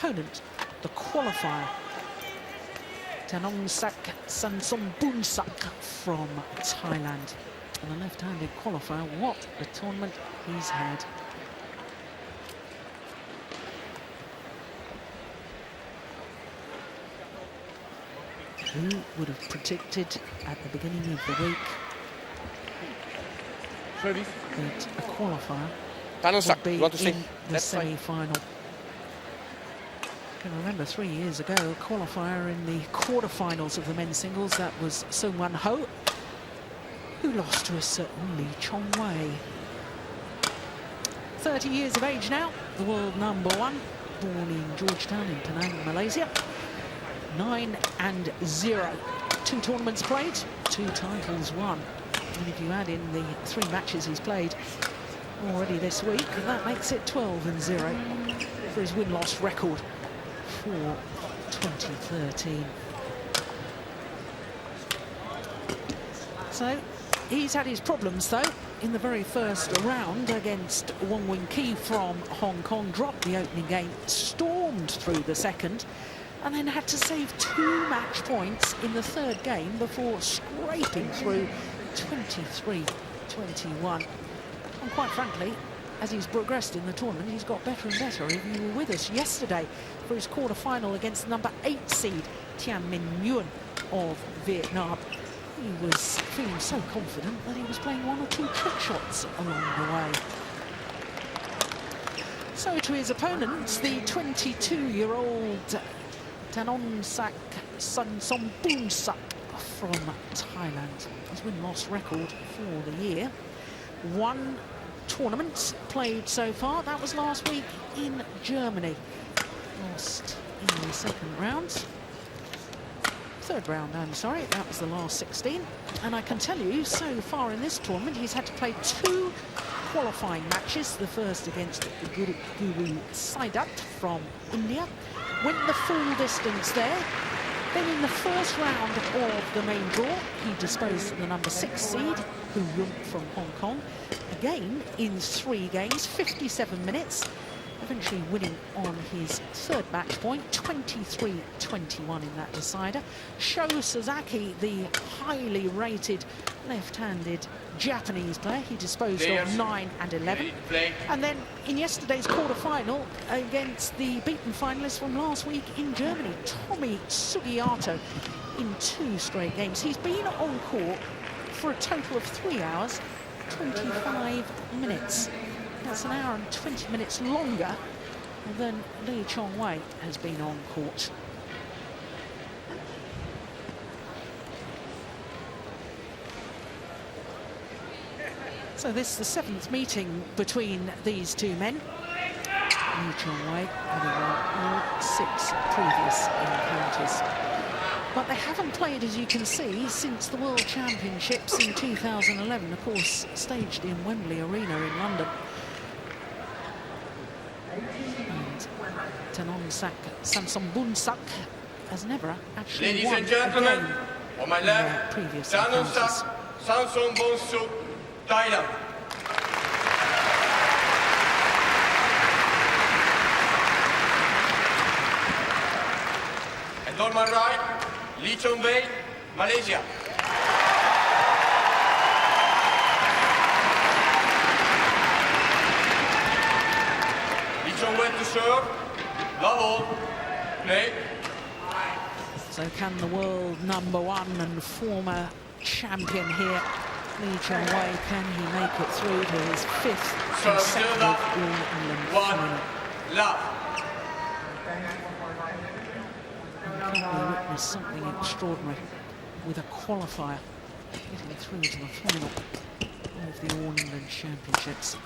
Opponent, the qualifier, Tanongsak Saensomboonsuk from Thailand. And the left-handed qualifier, what a tournament he's had. Who would have predicted at the beginning of the week that a qualifier would be in the semi-final? I can remember 3 years ago, a qualifier in the quarterfinals of the men's singles. That was Ho, who lost to a certain Chong Wei. 30 years of age now, the world #1, born in Georgetown in Penang, Malaysia. 9-0. 2 tournaments played, 2 titles won. And if you add in the 3 matches he's played already this week, that makes it 12-0 for his win-loss record for 2013. So he's had his problems though. In the very first round against Wong Wing Ki from Hong Kong, dropped the opening game, stormed through the second, and then had to save 2 match points in the third game before scraping through 23-21. And quite frankly, as he's progressed in the tournament, he's got better and better. Even you were with us yesterday for his quarter-final against number 8 seed Tian Minh Nguyen of Vietnam. He was feeling so confident that he was playing 1 or 2 trick shots along the way. So to his opponents, the 22-year-old Tanongsak Saensomboonsuk from Thailand. His win-loss record for the year. 1 tournament played so far. That was last week in Germany. Lost in the second round. Third round, I'm sorry. That was the last 16. And I can tell you, so far in this tournament, he's had to play 2 qualifying matches. The first against Guru Saidat from India. Went the full distance there. Then in the first round of the main draw, he disposed of the number 6 seed, Hu Yun from Hong Kong. Again, in 3 games, 57 minutes, eventually winning on his third match point, 23-21 in that decider. Sho Sasaki, the highly rated left-handed Japanese player, he disposed of 9 and 11. And then in yesterday's quarter-final against the beaten finalist from last week in Germany, Tomi Sugiyato, in 2 straight games. He's been on court for a total of 3 hours, 25 minutes. That's an hour and 20 minutes longer than Chong Wei has been on court. So this is the 7th meeting between these 2 men. Chong Wei having won all 6 previous encounters. But they haven't played, as you can see, since the World Championships in 2011, of course, staged in Wembley Arena in London. And Tanongsak Saensomboonsuk has never actually won a game on my left, previous Tanongsak Saensomboonsuk, Thailand. And on my right, Chong Wei, Malaysia. Chong Wei to serve, love all, play. So can the world #1 and former champion here, Chong Wei, can he make it through to his 5th consecutive All-England final? Love. Can we witness something extraordinary with a qualifier getting through to the final of the All-England Championships?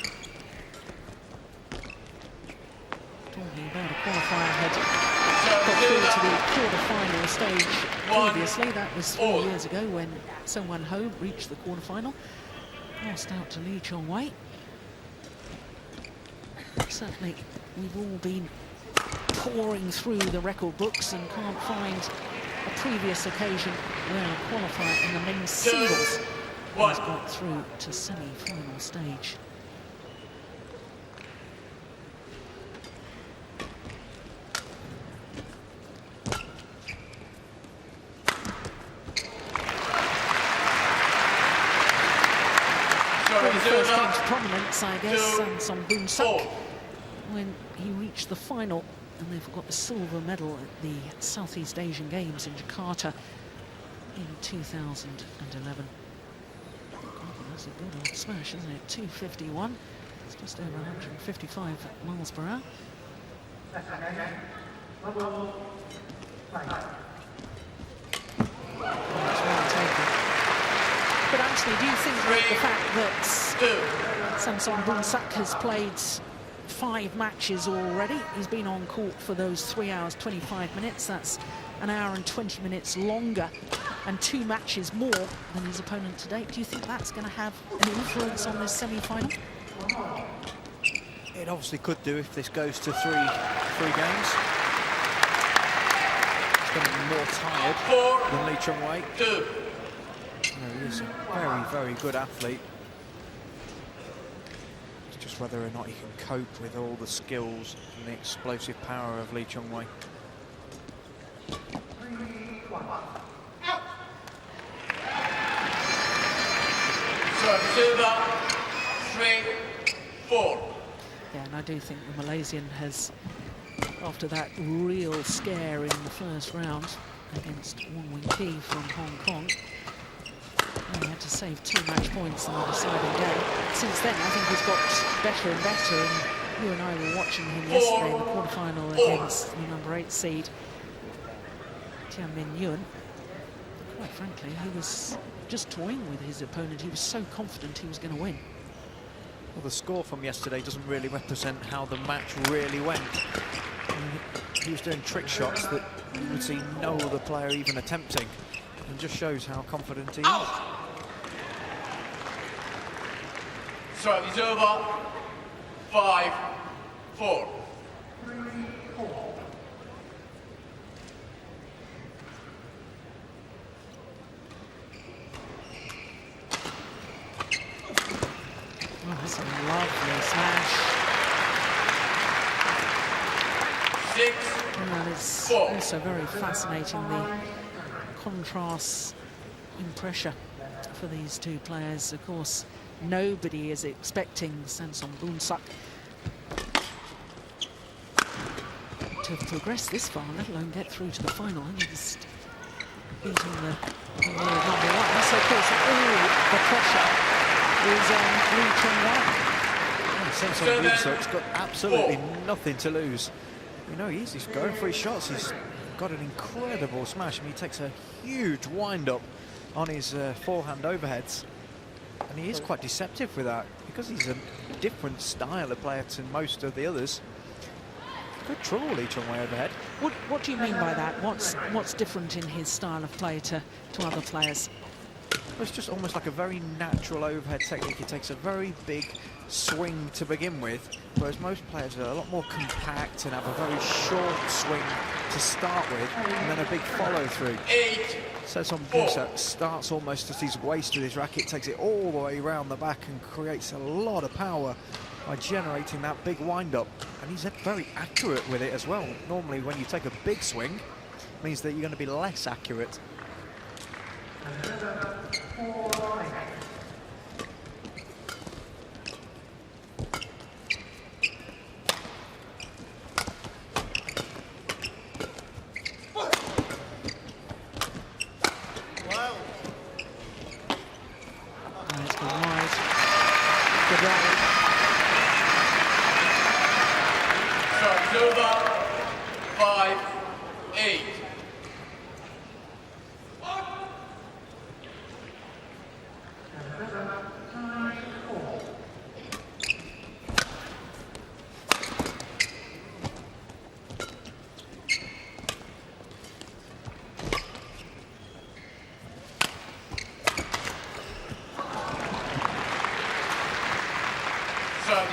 Talking about a qualifier had got through to the quarter-final stage previously. That was 4 years ago when Seung-Wan Ho reached the quarter-final. Lost out to Chong Wei. Certainly, we've all been pouring through the record books and can't find a previous occasion where a qualifier in the men's singles has got through to semi-final stage. prominence, I guess, Saensomboonsuk, when he reached the final, and they've got the silver medal at the Southeast Asian Games in Jakarta in 2011. That's a good old smash, isn't it? 251. It's just over 155 miles per hour. But Anthony, do you think that the fact that Saensomboonsuk has played 5 matches already, he's been on court for those 3 hours 25 minutes, that's an hour and 20 minutes longer, and 2 matches more than his opponent to date, do you think that's going to have an influence on this semi-final? It obviously could do if this goes to three games. He's going to be more tired than Lee Chong Wei. He is a very, very good athlete. It's just whether or not he can cope with all the skills and the explosive power of Lee Chong Wei. Silver, 3-4. Yeah, and I do think the Malaysian has, after that real scare in the first round against Wong Wing Ki from Hong Kong, he had to save 2 match points in the deciding game. Since then, I think he's got better and better, and you and I were watching him yesterday in the quarterfinal against the number 8 seed, Tian Min Yun. Quite frankly, he was just toying with his opponent. He was so confident he was going to win. Well, the score from yesterday doesn't really represent how the match really went. He was doing trick shots that you would see no other player even attempting, and just shows how confident he is. Serve is over, 5-4. Oh, that's a lovely smash. 6-4. And it's also very fascinating, the contrasts in pressure for these 2 players. Of course, nobody is expecting Saensomboonsuk to have progressed this far, let alone get through to the final. And he's beating the world number 1. So, of course, all the pressure is on Lee Chong Wei. Saensomboonsuk's got absolutely nothing to lose. You know, he's going for his shots. He's got an incredible smash. I mean, he takes a huge wind-up on his forehand overheads. And he is quite deceptive with that, because he's a different style of player to most of the others. Good trouble, Lee Chong Wei overhead. What do you mean by that? What's different in his style of play to other players? Well, it's just almost like a very natural overhead technique. He takes a very big swing to begin with, whereas most players are a lot more compact and have a very short swing to start with, and then a big follow-through. Saensomboonsuk starts almost at his waist with his racket, takes it all the way around the back and creates a lot of power by generating that big wind-up. And he's very accurate with it as well. Normally, when you take a big swing, it means that you're going to be less accurate. It's gone wide. Good rally. Serve is over, 5-8.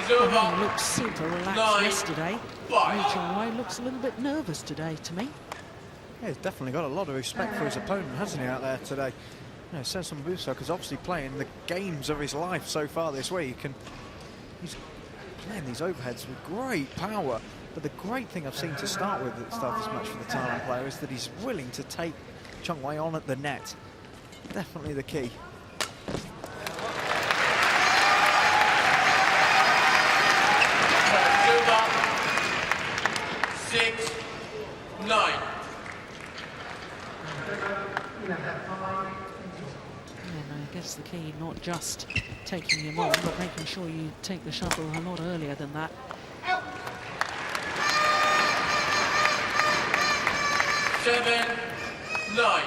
He looked super relaxed yesterday. Lee Chong Wei looks a little bit nervous today to me. Yeah, he's definitely got a lot of respect for his opponent, hasn't he, out there today? You know, Saensomboonsuk is obviously playing the games of his life so far this week, and he's playing these overheads with great power. But the great thing I've seen to start with at the start of this match for the Thailand player is that he's willing to take Chong Wei on at the net. Definitely the key. 9. And I guess the key, not just taking him on, but making sure you take the shuttle a lot earlier than that. 7, 9.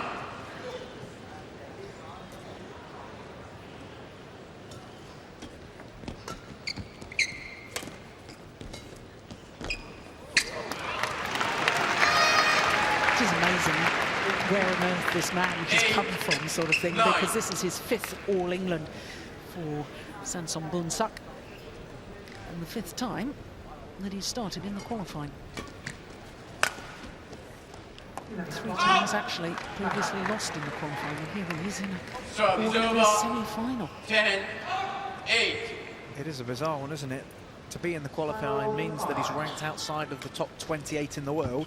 It is amazing where on earth this man has come from, sort of thing, because this is his 5th All England for Saensomboonsuk, and the 5th time that he started in the qualifying. 3 times actually previously lost in the qualifying, and here he is in a All England semi-final. 10, 8. It is a bizarre one, isn't it? To be in the qualifying means that he's ranked outside of the top 28 in the world,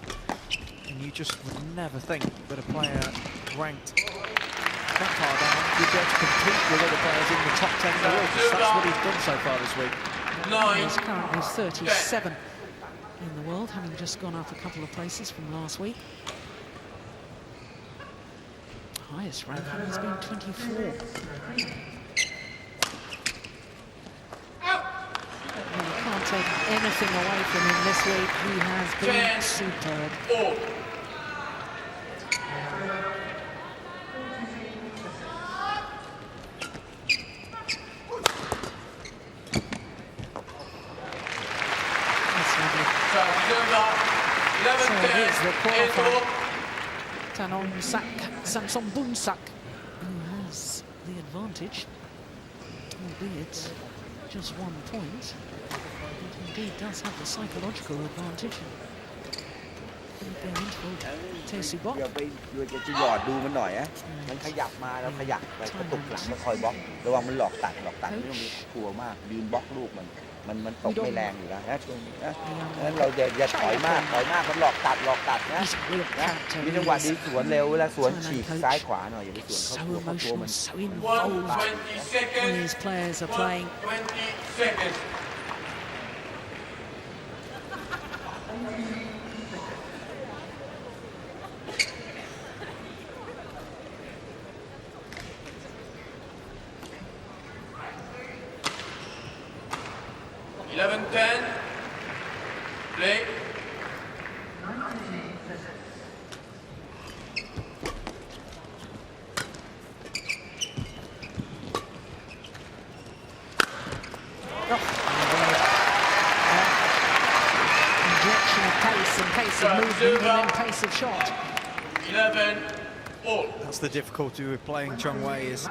and you just would never think that a player ranked that far down would be able to compete with other players in the top 10 in the world, because that's what he's done so far this week. He's currently 37 in the world, having just gone up a couple of places from last week. Highest ranking has been 24. Well, you can't take anything away from him this week. He has been superb. 4. So it is the qualifier. Tanongsak Saensomboonsuk, who has the advantage, albeit just 1 point, but indeed does have the psychological advantage. Tesu Bok. จะหยอดดูมันหน่อยนะมันขยับมาแล้วขยับไปกระตุกหลังแล้วคอยบล็อกระวังมันหลอกตัดไม่ต้องมีกลัวมากยืนบล็อกลูกมันตกไม่แรงอยู่แล้วนะช่วงนี้นะงั้นเราอย่าถอยมากมันหลอกตัดนะมีจังหวะดีสวนเร็วเวลาสวนฉีกซ้ายขวาหน่อยอย่าไปสวนเข้าตัวมัน So involved when these players are playing. 20 seconds. Play. Injection of pace and pace of movement and then pace of shot. 11 all. That's the difficulty with playing Chong Wei, is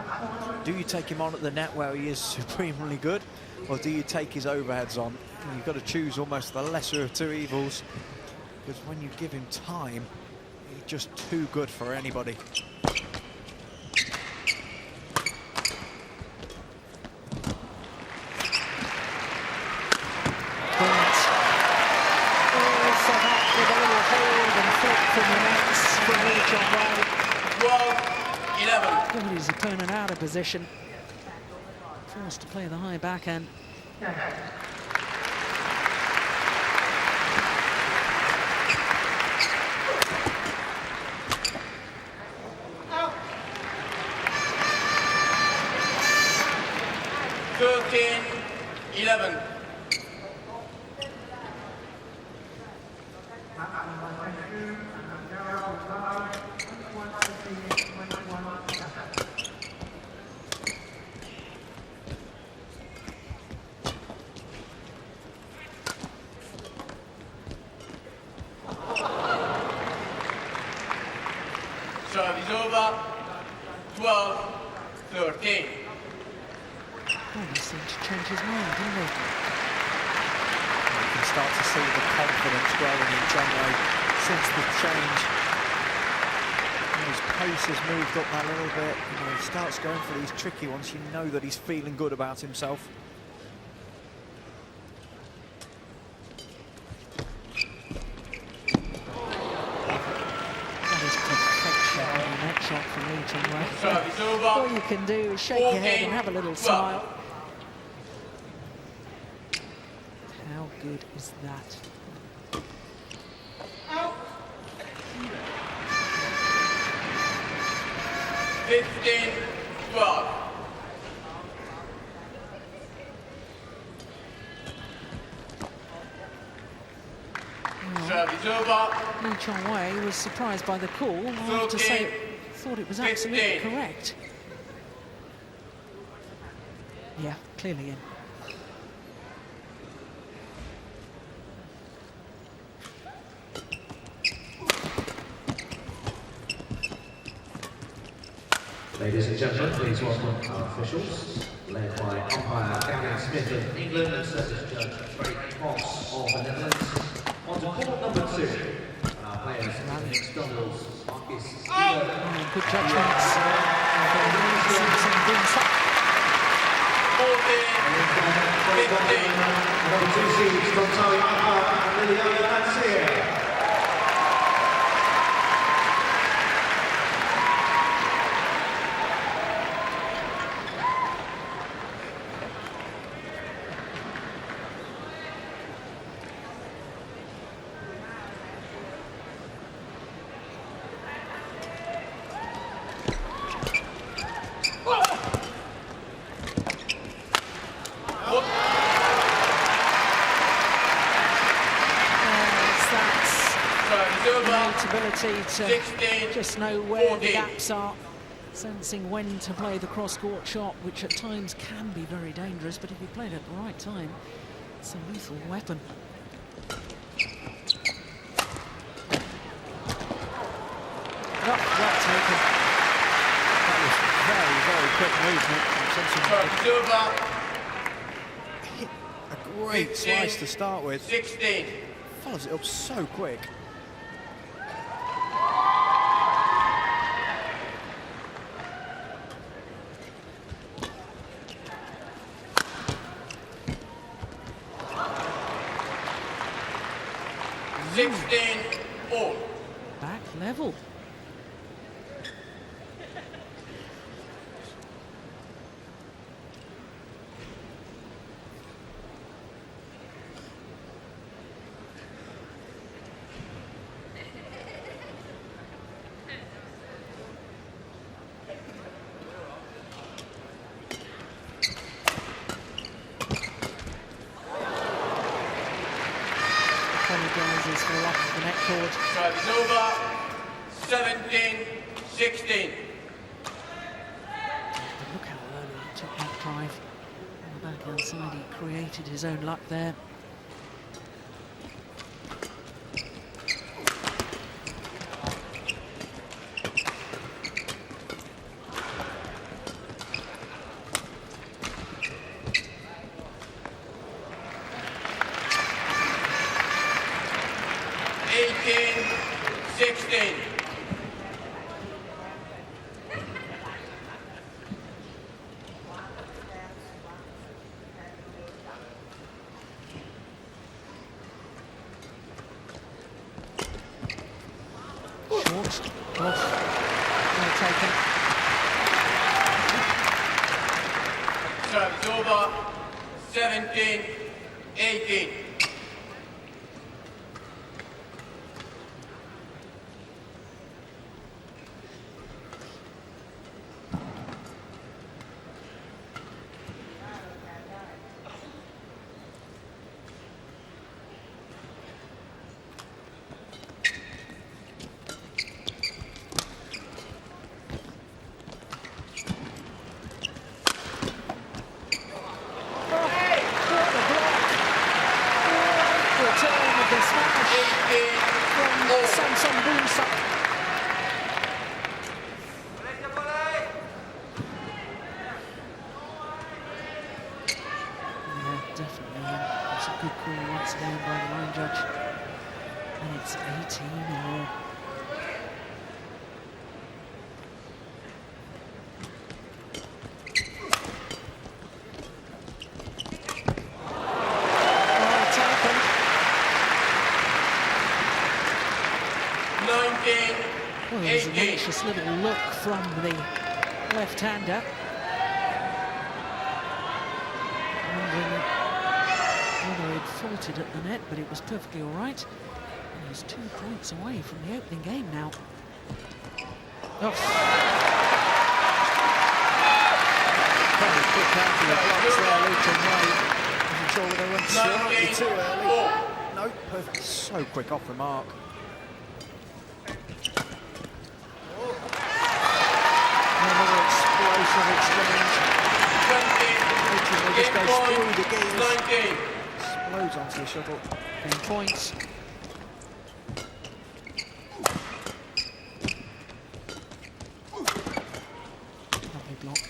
do you take him on at the net where he is supremely good, or do you take his overheads on? And you've got to choose almost the lesser of 2 evils, because when you give him time, he's just too good for anybody. With a little hold and flick from the nets from Chong Wei. 12, 11. Pulled his opponent out of position. Forced to play the high backhand. Thirteen, 11. Serve is over. 12, 13. Oh, he seemed to change his mind, didn't he? You can start to see the confidence growing in Chong Wei since the change. His pace has moved up that little bit. He starts going for these tricky ones. You know that he's feeling good about himself. That is perfection on the net shot from Chong Wei. Serve is over. All you can do is shake your head and have a little smile. How good is that? 15-12. Service over. Chong Wei was surprised by the call. I have to say, thought it was absolutely correct. Yeah, clearly in. Ladies and gentlemen, please welcome our officials, led by umpire Gavin Smith of England and service judge Craig Moss of the Netherlands. On to court number 2, our players Yonex doubles, Marcus Good judgments from Saensomboonsuk. 14-15. number 2 seeds from Tali Akbar and Liliana Lancia. Ability to just know where the gaps are, sensing when to play the cross-court shot, which at times can be very dangerous, but if you play it at the right time, it's a lethal weapon. Oh, well taken. That was very, very quick movement from Saensomboonsuk. Hit a great slice to start with. 16. Follows it up so quick. All. Back level. Apologises for the lack of the net cord. Service over. 17-16. Look how early he took that drive. On the backhand side, he created his own luck there. Service over. 17-18. Saensomboonsuk. Yeah, definitely. It's a good call once again by the line judge. And it's 18-all. Well, there's an anxious little look from the left-hander. Wondering whether he'd faulted at the net, but it was perfectly all right. And he's 2 points away from the opening game now. Oh. quick out to the blocks there, Lee Chong Wei. Wasn't sure whether they went slightly too early. No, perfect. So quick off the mark. Another explosive exchange. Just goes through the gears. Explodes onto the shuttle. 10 points. Lovely block.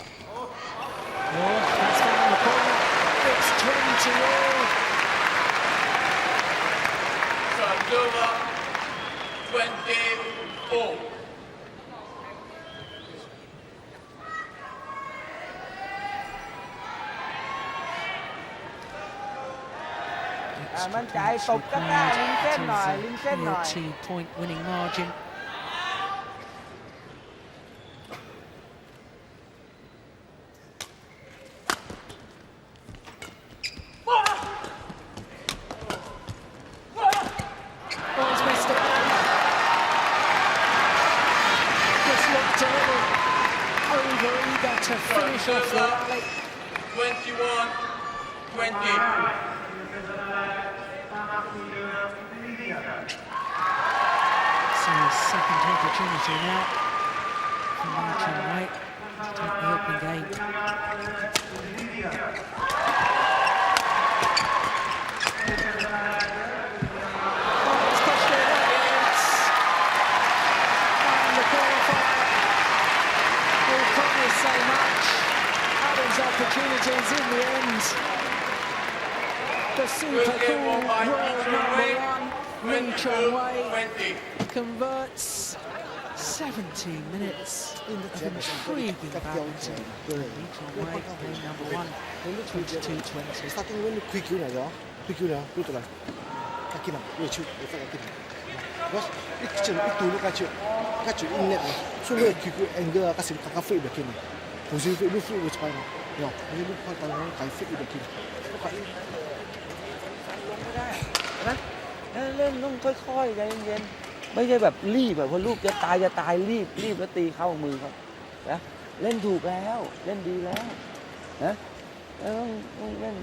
Oh, that's down the corner. It's 20 all. Serve 24.มั่นใจตบก็ได้ลิงเส้นหน่อยลิงเส้นหน่อย 2-point winning margin. Oh, he's missed it. Just looked a little over-eager to finish off the rally. 21-20. So second opportunity now for Chong Wei to take the opening game. Oh, it's pushed it away. And the qualifier will promise so much. Adam's opportunities in the end. The super cool world #1, Lee Chong Wei, 20. converts 17 minutes of intriguing badminton. Lee Chong Wei, game #1, 22-20. Starting when quick you know, quick you know, good luck. Kakina, you shoot, you fucking kakina. Because it's too look at you in net. So we quick angle, kasi kakafit the king. Kung si fit fit which kind, no, you look quite a long time fit the king. เล่นต้องค่อยๆใจเย็นๆไม่ใช่แบบรีบแบบพอลูกจะตายรีบแล้วตีเข้ามือครับนะเล่นถูกแล้วเล่นดีแล้วนะต้องเล่น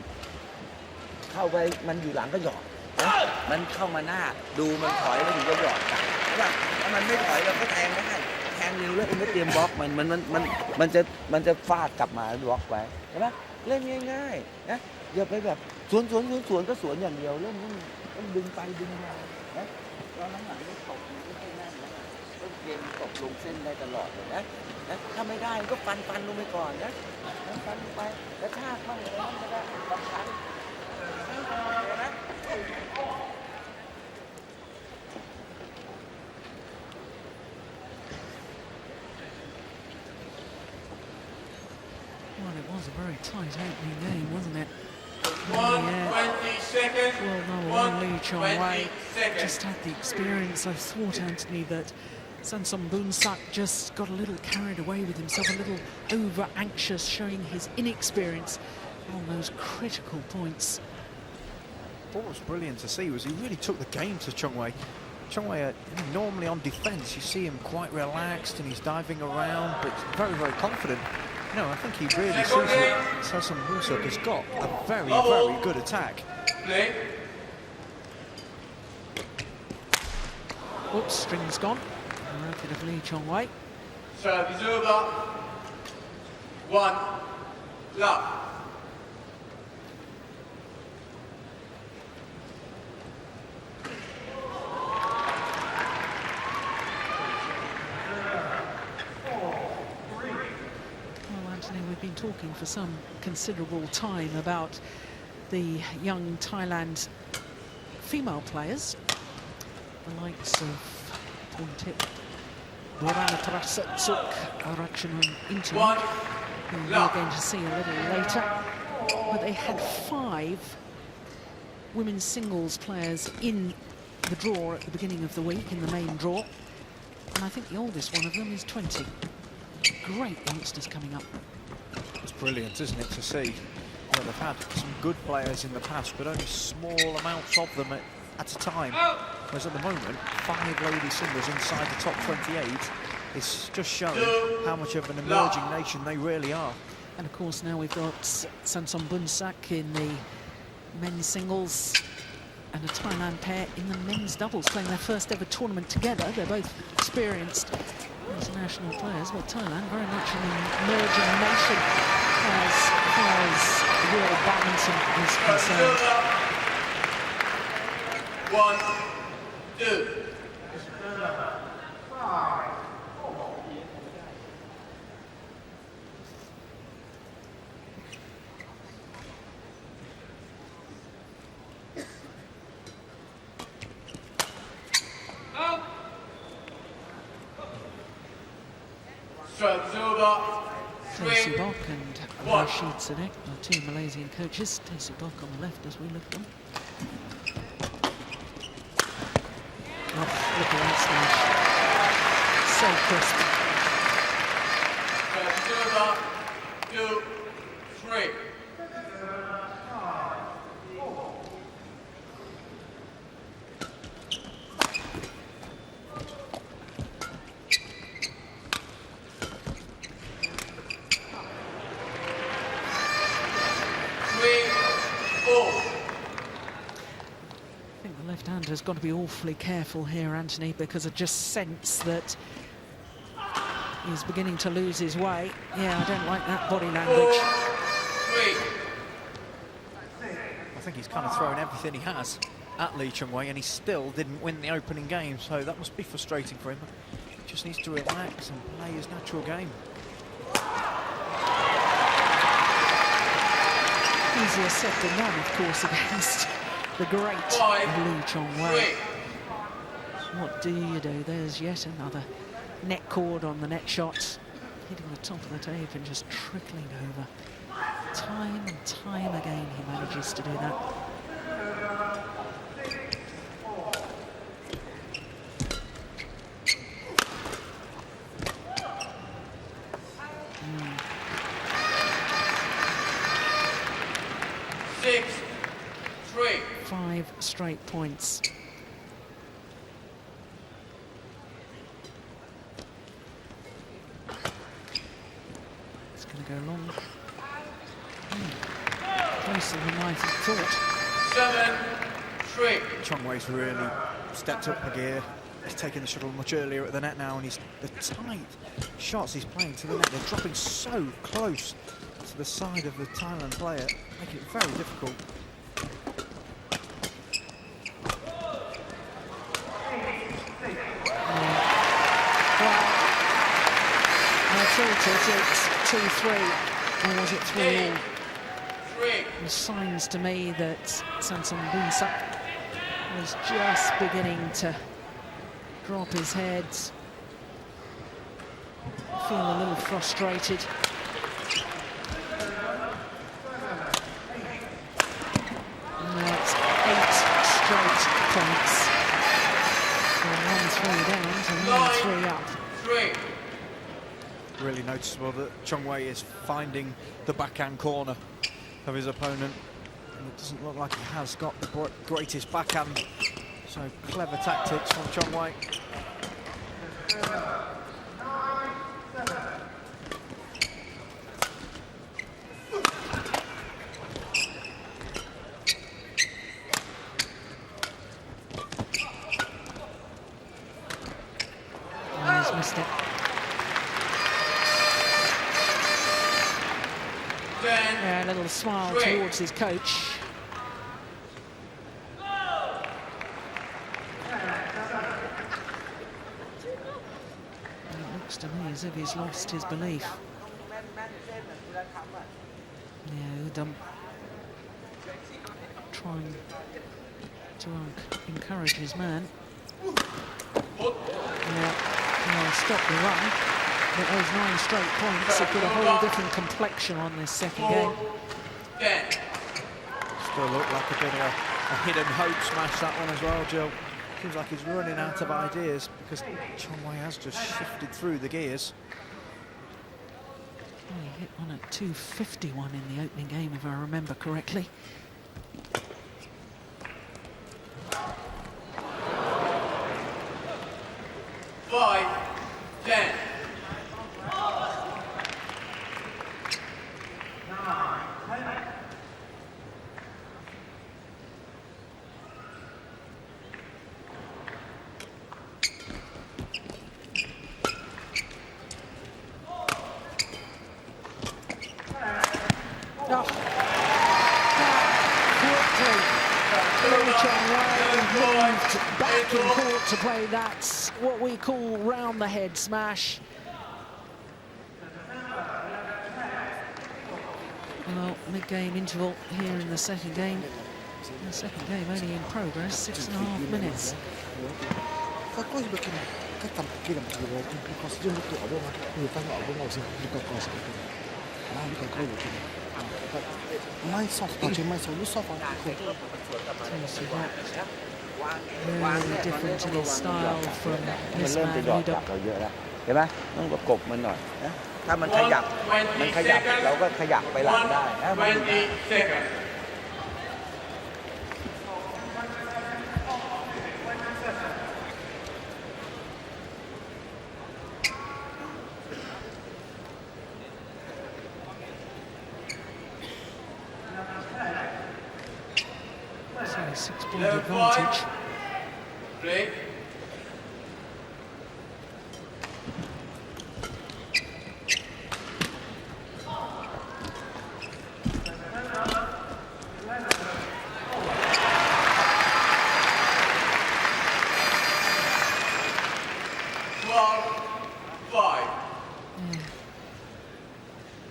เข้าไปมันอยู่หลังก็หยอดนะมันเข้ามาหน้าดูมันถอยแล้วถึงจะหยอดกันนะถ้ามันไม่ถอยเราก็แทงได้แทงเร็วแล้วไม่เตรียมบล็อกมันจะฟาดกลับมาบล็อกไว้ใช่ไหมเล่นง่ายๆนะอย่าไปแบบสวนก็สวนอย่างเดียวเล่นต้องดึงไปดึงมานะตอนหลังๆนี่ตบไม่ค่อยแน่นแล้วต้องเกมตบลงเส้นได้ตลอดเลยนะถ้าไม่ได้ก็ฟันลงไปก่อนนะฟันลงไปแล้วชากบ้างอะไรบ้างก็ได้บางครั้งนะ Well, it was a very tight opening game, wasn't it? 120 seconds. Well, no, Lee Chong Wei just had the experience. I thought, Anthony, that Saensomboonsuk just got a little carried away with himself, a little over-anxious, showing his inexperience on those critical points. What was brilliant to see was he really took the game to Chong Wei. Chong Wei, normally on defence, you see him quite relaxed and he's diving around, but very, very confident. No, I think he really sees that Saensomboonsuk has got a very, very good attack. Play. Oops, string's gone. Rapid of Lee Chong Wei. Serve is over. 1 love. We've been talking for some considerable time about the young Thailand female players, the likes of Puntip, Boranatarasatsuk, Arachanun Intim, who we're going to see a little later. But they had 5 women's singles players in the draw at the beginning of the week, in the main draw. And I think the oldest one of them is 20. Great youngsters coming up. It's brilliant, isn't it, to see? Well, they've had some good players in the past, but only small amounts of them at a time. Whereas at the moment, 5 lady singles inside the top 28 is just showing how much of an emerging nation they really are. And of course now we've got Saensomboonsuk in the men's singles and a Thailand pair in the men's doubles, playing their first ever tournament together. They're both experienced international players, but Thailand very much an emerging nation as far as world badminton is concerned. 1, 2. Tanongsak and Rashid Sadek, our two Malaysian coaches. Tanongsak on the left as we look at them. Oh, look at that smash. So crisp. 2, 3. Left-hander's got to be awfully careful here, Anthony, because I just sense that he's beginning to lose his way. Yeah, I don't like that body language. 3. I think he's kind of thrown everything he has at Lee Chong Wei, and he still didn't win the opening game, so that must be frustrating for him. He just needs to relax and play his natural game. Easier said than done, of course, against the great Lee Chong Wei. What do you do? There's yet another net cord on the net shot, hitting the top of the tape and just trickling over. Time and time again he manages to do that. Six, 3. 5 straight points. It's going to go long. Closer than I thought. 7, 3. Chong Wei's really stepped up the gear. He's taking the shuttle much earlier at the net now, and the tight shots he's playing to the net, they're dropping so close to the side of the Thailand player, making it very difficult. It's 2-3, or was it 3-all? 3. It signs to me that Saensomboonsuk was just beginning to drop his head, feel a little frustrated. And that's 8 straight points. So 1-3 down to 1-3 up. 3. Really noticeable that Chong Wei is finding the backhand corner of his opponent, and it doesn't look like he has got the greatest backhand, so clever tactics from Chong Wei. Oh, he's missed it. Yeah, a little smile towards his coach. And it looks to me as if he's lost his belief. Yeah, Udom trying to encourage his man. Yeah, stop the run. But those 9 straight points have put a whole different complexion on this second game. Still look like a bit of a hidden hope smash, that one as well, Jill. Seems like he's running out of ideas because Chong Wei has just shifted through the gears. Oh, he hit one at 251 in the opening game, if I remember correctly. So that's what we call round the head smash. Well, mid-game interval here in the second game. The second game only in progress, 6.5 minutes. Kakak begini, kakak kira macam tu. Because dia betul ada orang, dia tak nak orang macam bukan kau seperti itu. Nah, bukan kau begini. My soft, macam my soft, you soft. Really different in his style from มัน this เริ่ม man จะหยอ who ดจับเราเยอะแล้วเห็นไหมต้องประกบมันหน่อยนะถ้ามันขยับเราก็ขยับไปหลังได้นะมัน 20 seconds. So a 6-point Level advantage. 5. Break.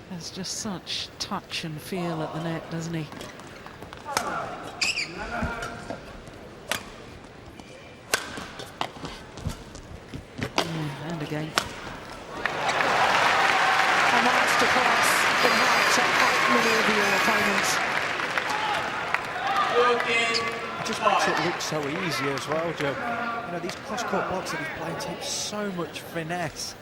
There's just such touch and feel at the net, doesn't he? And again. A masterclass in how to outmaneuver your opponents. It just makes it look so easy as well, Joe. You know, these cross-court blocks that he's playing take so much finesse.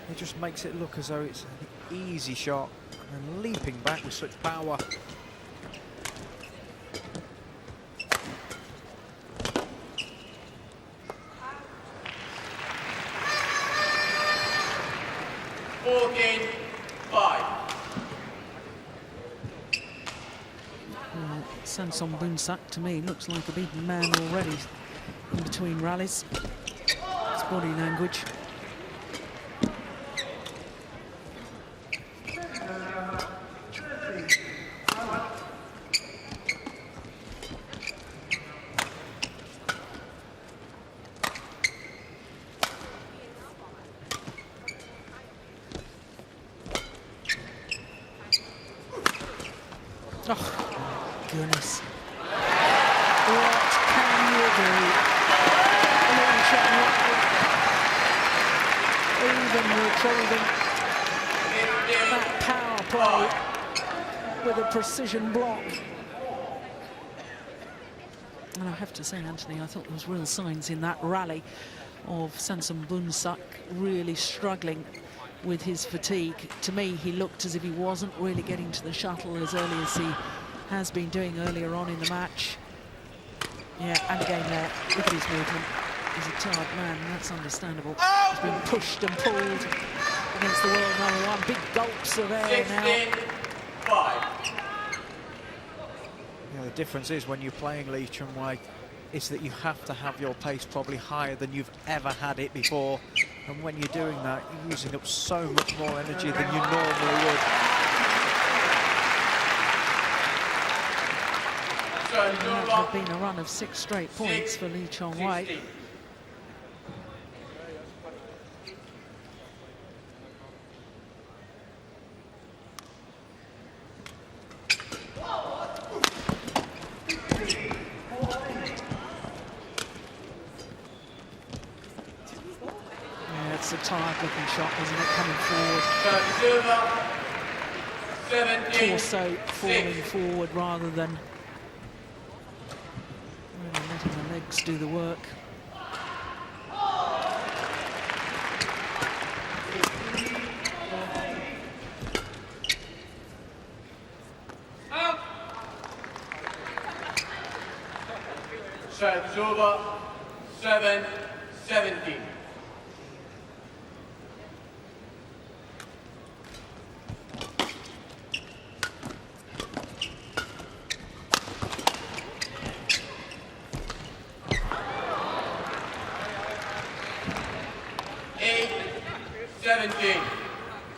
It just makes it look as though it's an easy shot. And leaping back with such power. Saensomboonsuk, to me, looks like a beaten man already in between rallies. It's body language. Oh, goodness. What can you do? Even retrieving that power play with a precision block. And I have to say, Anthony, I thought there was real signs in that rally of Saensomboonsuk really struggling with his fatigue. To me, he looked as if he wasn't really getting to the shuttle as early as he has been doing earlier on in the match. Yeah, and again there, look at his movement. He's a tired man, and that's understandable. He's been pushed and pulled against the world #1. Big gulps of air now. You know, the difference is when you're playing Lee Chong Wei, is that you have to have your pace probably higher than you've ever had it before. And when you're doing that, you're using up so much more energy than you normally would. And that had been a run of 6 straight points for Lee Chong Wei. It's a tired-looking shot, isn't it, coming forward. Torso falling forward rather than really letting the legs do the work. Service over, 7-17.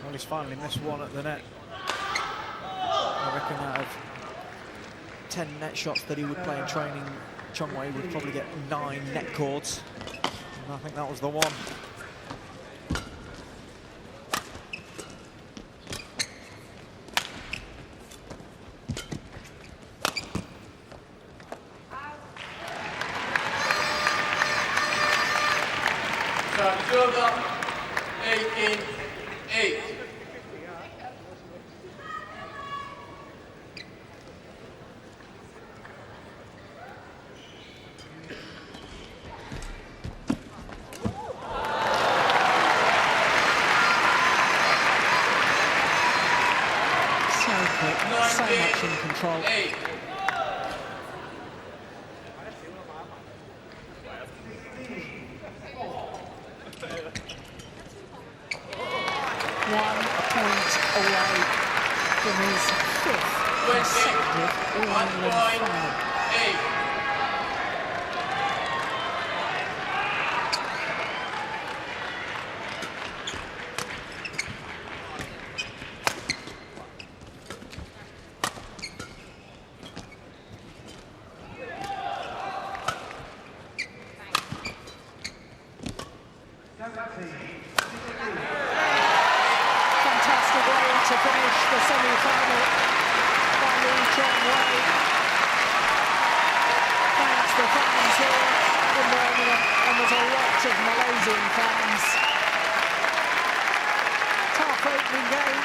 Well, he's finally missed one at the net. I reckon out of 10 net shots that he would play in training, Chong Wei would probably get 9 net cords. And I think that was the one. Serve 18-8. So quick, so much in control. 8. One point away from his fifth consecutive All-England final. 8. Fantastic way to finish the semi-final by Chong Wei. Thanks to fans here in Birmingham, and there's a lot of Malaysian fans. Tough opening game,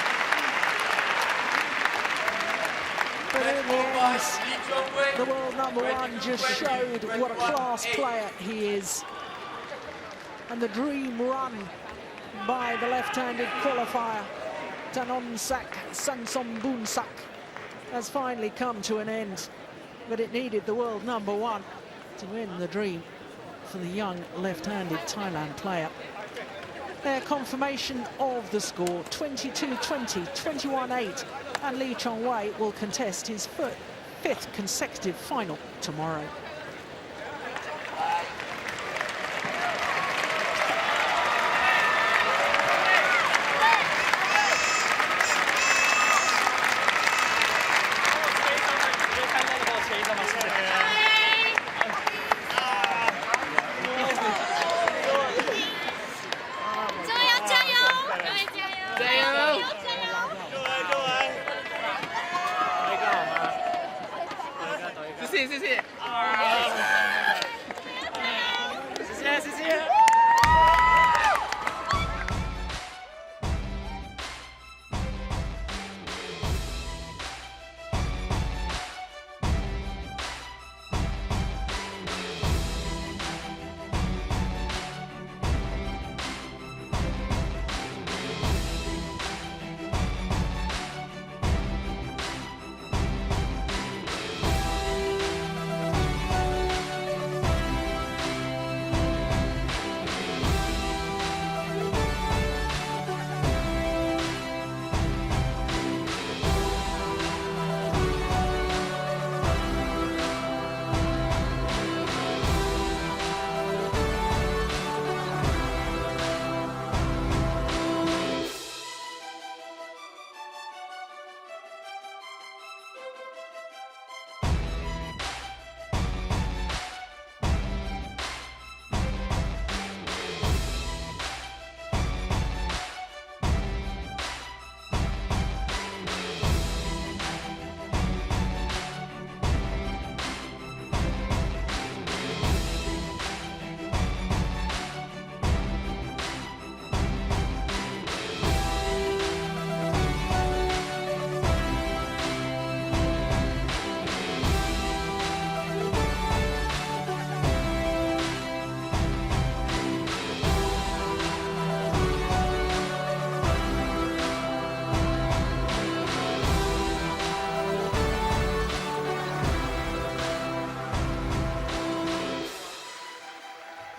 but in the end, the world #1 just showed what a class player he is. And the dream run by the left-handed qualifier, Tanongsak Saensomboonsuk, has finally come to an end. But it needed the world #1 to win the dream for the young left-handed Thailand player. Their confirmation of the score, 22-20, 21-8, and Lee Chong Wei will contest his fifth consecutive final tomorrow.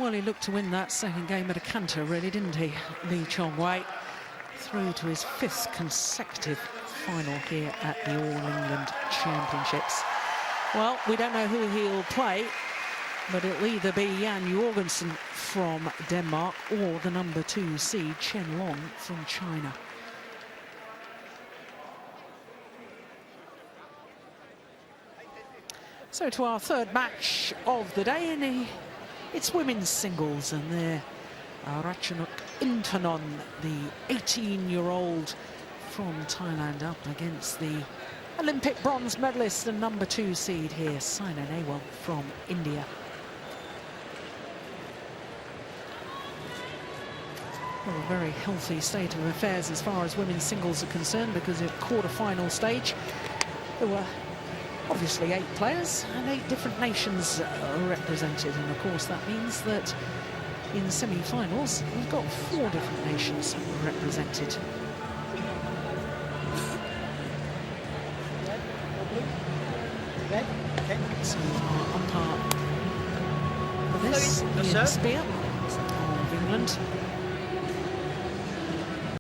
Well, he looked to win that second game at a canter, really, didn't he? Lee Chong Wei through to his fifth consecutive final here at the All-England Championships. Well, we don't know who he'll play, but it'll either be Jan Jorgensen from Denmark or the #2 seed Chen Long from China. So to our third match of the day, and It's women's singles, and there Ratchanok Intanon, the 18-year-old from Thailand, up against the Olympic bronze medalist and number 2 seed here, Saina Nehwal from India. Well, a very healthy state of affairs as far as women's singles are concerned, because at quarter-final stage there were obviously 8 players and 8 different nations represented, and of course that means that in semi-finals we've got 4 different nations represented. So our umpire for this, Ian Spear of England.